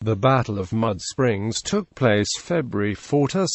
The Battle of Mud Springs took place February 4–6,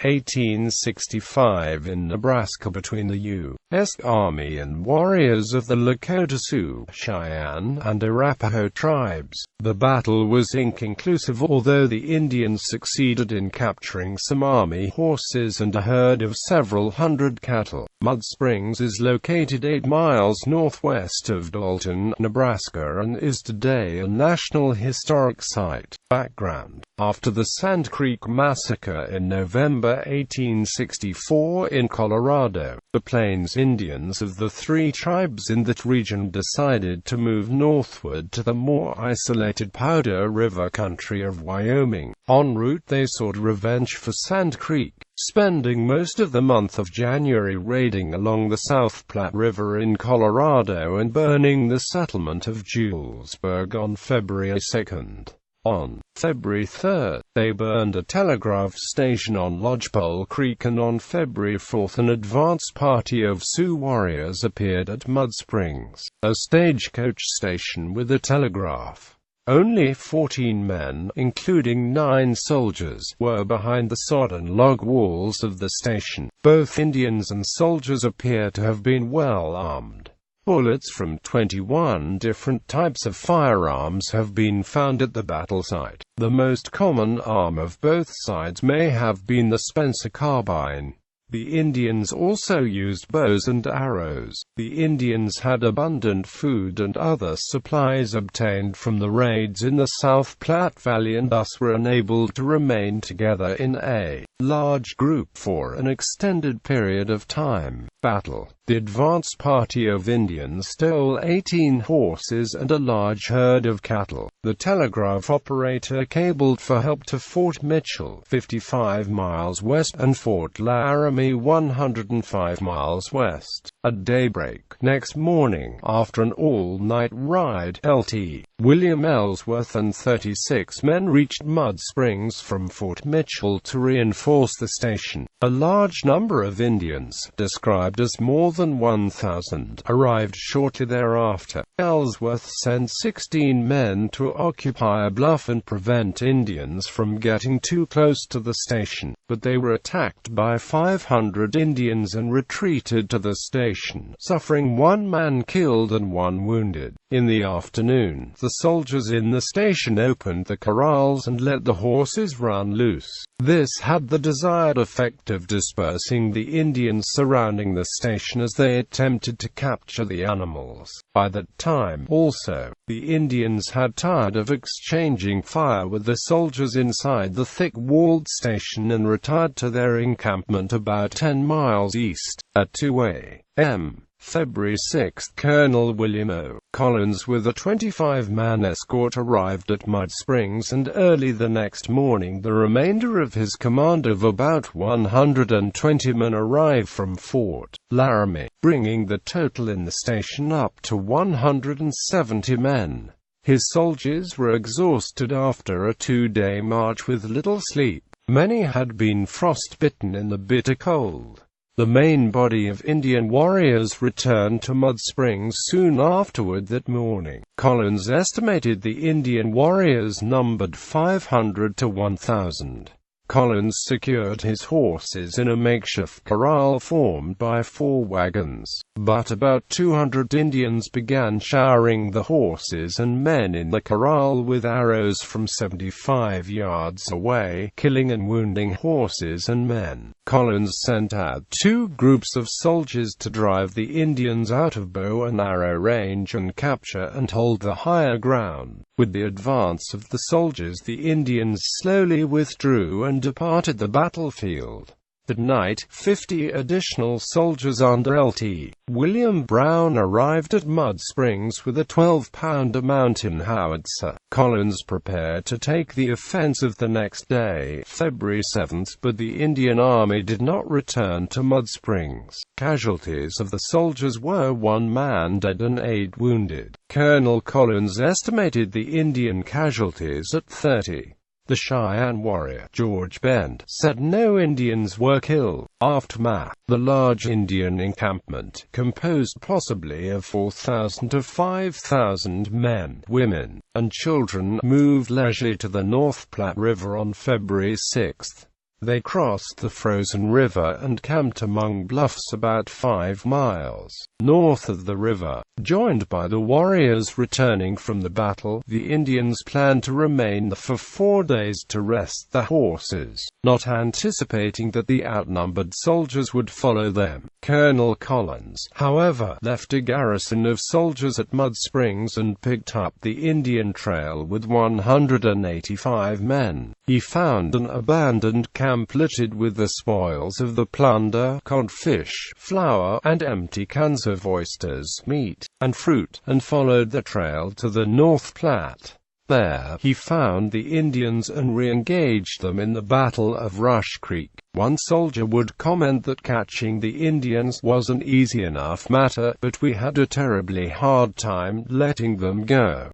1865 in Nebraska between the U.S. Army and warriors of the Lakota Sioux, Cheyenne, and Arapaho tribes. The battle was inconclusive, although the Indians succeeded in capturing some army horses and a herd of several hundred cattle. Mud Springs is located 8 miles northwest of Dalton, Nebraska, and is today a National Historic Site. Background: after the Sand Creek Massacre in November 1864 in Colorado, the Plains Indians of the 3 tribes in that region decided to move northward to the more isolated Powder River country of Wyoming. En route they sought revenge for Sand Creek, spending most of the month of January raiding along the South Platte River in Colorado and burning the settlement of Julesburg on February 2. On February 3, they burned a telegraph station on Lodgepole Creek, and on February 4 an advance party of Sioux warriors appeared at Mud Springs, a stagecoach station with a telegraph. Only 14 men, including 9 soldiers, were behind the sodden log walls of the station. Both Indians and soldiers appear to have been well armed. Bullets from 21 different types of firearms have been found at the battle site. The most common arm of both sides may have been the Spencer carbine. The Indians also used bows and arrows. The Indians had abundant food and other supplies obtained from the raids in the South Platte Valley, and thus were enabled to remain together in a large group for an extended period of time. Battle: the advance party of Indians stole 18 horses and a large herd of cattle. The telegraph operator cabled for help to Fort Mitchell, 55 miles west, and Fort Laramie, 105 miles west. At daybreak next morning, after an all-night ride, Lt. William Ellsworth and 36 men reached Mud Springs from Fort Mitchell to reinforce the station. A large number of Indians, described as more than 1,000, arrived shortly thereafter. Ellsworth sent 16 men to occupy a bluff and prevent Indians from getting too close to the station, but they were attacked by 500 Indians and retreated to the station, suffering 1 man killed and 1 wounded. In the afternoon, the soldiers in the station opened the corrals and let the horses run loose. This had the desired effect of dispersing the Indians surrounding the station as they attempted to capture the animals. By that time, also, the Indians had tired of exchanging fire with the soldiers inside the thick-walled station and retired to their encampment about 10 miles east. At 2 a.m. February 6, Colonel William O. Collins with a 25-man escort arrived at Mud Springs, and early the next morning the remainder of his command of about 120 men arrived from Fort Laramie, bringing the total in the station up to 170 men. His soldiers were exhausted after a 2-day march with little sleep. Many had been frostbitten in the bitter cold. The main body of Indian warriors returned to Mud Springs soon afterward that morning. Collins estimated the Indian warriors numbered 500 to 1,000. Collins secured his horses in a makeshift corral formed by 4 wagons, but about 200 Indians began showering the horses and men in the corral with arrows from 75 yards away, killing and wounding horses and men. Collins sent out 2 groups of soldiers to drive the Indians out of bow and arrow range and capture and hold the higher ground. With the advance of the soldiers, the Indians slowly withdrew and departed the battlefield. That night, 50 additional soldiers under Lt. William Brown arrived at Mud Springs with a 12-pounder mountain howitzer. Collins prepared to take the offensive the next day, February 7, but the Indian Army did not return to Mud Springs. Casualties of the soldiers were 1 man dead and 8 wounded. Colonel Collins estimated the Indian casualties at 30. The Cheyenne warrior, George Bend, said no Indians were killed. Aftermath: the large Indian encampment, composed possibly of 4,000 to 5,000 men, women, and children, moved leisurely to the North Platte River on February 6. They crossed the frozen river and camped among bluffs about 5 miles north of the river. Joined by the warriors returning from the battle, the Indians planned to remain there for 4 days to rest the horses, not anticipating that the outnumbered soldiers would follow them. Colonel Collins, however, left a garrison of soldiers at Mud Springs and picked up the Indian Trail with 185 men. He found an abandoned camp littered with the spoils of the plunder: codfish, flour, and empty cans of oysters, meat, and fruit, and followed the trail to the North Platte. There, he found the Indians and re-engaged them in the Battle of Rush Creek. One soldier would comment that catching the Indians was an easy enough matter, but we had a terribly hard time letting them go.